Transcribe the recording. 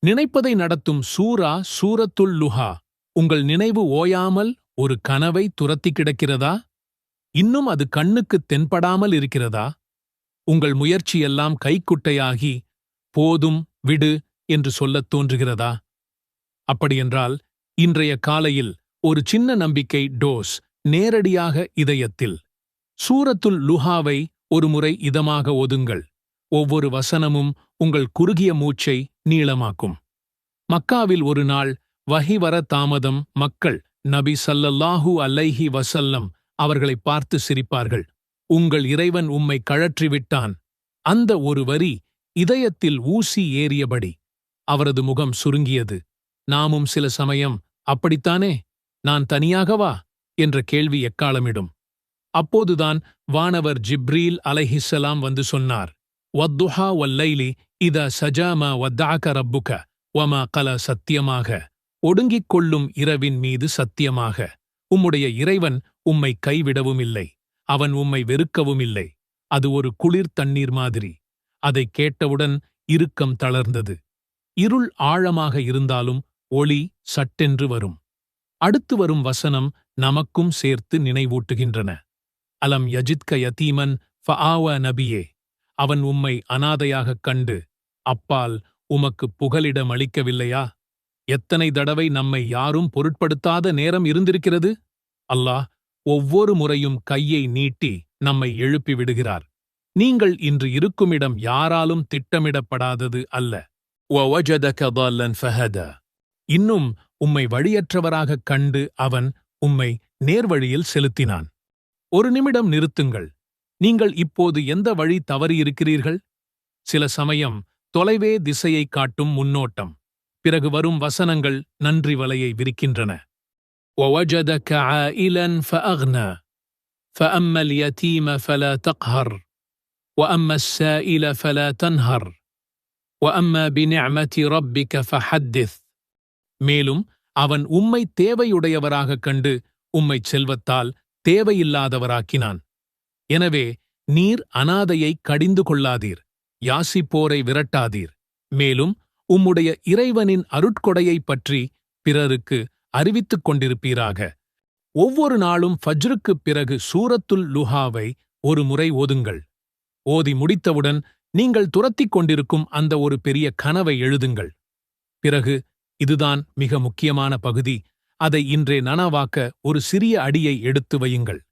நினைப்பதை நடத்தும் சூரத்துல் லுஹா. உங்கள் நினைவு ஓயாமல் ஒரு கனவை துரத்தி கிடக்கிறதா? இன்னும் அது கண்ணுக்குத் தென்படாமல் இருக்கிறதா? உங்கள் முயற்சியெல்லாம் கைக்குட்டையாகி போதும் விடு என்று சொல்லத் தோன்றுகிறதா? அப்படியென்றால் இன்றைய காலையில் ஒரு சின்ன நம்பிக்கை டோஸ் நேரடியாக இதயத்தில். சூரத்துல் லுஹாவை ஒருமுறை இதமாக ஓதுங்கள். ஒவ்வொரு வசனமும் உங்கள் குறுகிய மூச்சை நீளமாக்கும். மக்காவில் ஒரு நாள் வஹி வர தாமதம். மக்கள் நபி ஸல்லல்லாஹு அலைஹி வஸல்லம் அவர்களை பார்த்து சிரிப்பார்கள். உங்கள் இறைவன் உம்மை கழற்றிவிட்டான். அந்த ஒரு வரி இதயத்தில் ஊசி ஏறியபடி. அவரது முகம் சுருங்கியது. நாமும் சில சமயம் அப்படித்தானே? நான் தனியாகவா என்ற கேள்வி எக்காலமிடும். அப்போதுதான் வானவர் ஜிப்ரீல் அலைஹிஸ்ஸலாம் வந்து சொன்னார், வத்துஹா வல்லைலி இதா சஜாமா வத்தாக்க ரப்புக வமா கல. சத்தியமாக ஒடுங்கிக் கொள்ளும் இரவின் மீது சத்தியமாக உம்முடைய இறைவன் உம்மை கைவிடவுமில்லை, அவன் உம்மை வெறுக்கவுமில்லை. அது ஒரு குளிர் தண்ணீர் மாதிரி. அதைக் கேட்டவுடன் இறுக்கம் தளர்ந்தது. இருள் ஆழமாக இருந்தாலும் ஒளி சட்டென்று வரும். அடுத்து வரும் வசனம் நமக்கும் சேர்த்து நினைவூட்டுகின்றன. அலம் யஜித்க யதீமன் ஃபஆவ. நபியே, அவன் உம்மை அனாதையாகக் கண்டு அப்பால் உமக்கு புகலிடம் அளிக்கவில்லையா? எத்தனை தடவை நம்மை யாரும் பொருட்படுத்தாத நேரம் இருந்திருக்கிறது. அல்லாஹ் ஒவ்வொரு முறையும் கையை நீட்டி நம்மை எழுப்பி விடுகிறார். நீங்கள் இன்று இருக்குமிடம் யாராலும் திட்டமிடப்படாதது அல்ல. وَوَجَدَكَ ضَالًّا فَهَدَى. இன்னும் உம்மை வழியற்றவராகக் கண்டு அவன் உம்மை நேர்வழியில் செலுத்தினான். ஒரு நிமிடம் நிறுத்துங்கள். நீங்கள் இப்போது எந்த வழி தவறியிருக்கிறீர்கள்? சில சமயம் தொலைவே திசையைக் காட்டும் முன்னோட்டம். பிறகு வரும் வசனங்கள் நன்றி வலையை விரிக்கின்றன. وَوَجَدَكَ عَائِلًا فَأَغْنَى فَأَمَّا الْيَتِيمَ فَلَا تَقْهَرْ وَأَمَّا السَّائِلَ فَلَا تَنْهَرْ وَأَمَّا بِنِعْمَةِ رَبِّكَ فَحَدِّثْ. மேலும் அவன் உம்மை தேவையுடையவராகக் கண்டு உம்மைச் செல்வத்தால் தேவையில்லாதவராக்கினான். எனவே நீர் அனாதையை கடிந்து கொள்ளாதீர், யாசிப்போரை விரட்டாதீர். மேலும் உம்முடைய இறைவனின் அருட்கொடையைப் பற்றி பிறருக்கு அறிவித்துக் கொண்டிருப்பீராக. ஒவ்வொரு நாளும் ஃபஜ்ருக்குப் பிறகு சூரத்துல் லுஹாவை ஒரு முறை ஓதுங்கள். ஓதி முடித்தவுடன் நீங்கள் துரத்திக் கொண்டிருக்கும் அந்த ஒரு பெரிய கனவை எழுதுங்கள். பிறகு இதுதான் மிக முக்கியமான பகுதி. அதை இன்றே நனவாக்க ஒரு சிறிய அடியை எடுத்து வையுங்கள்.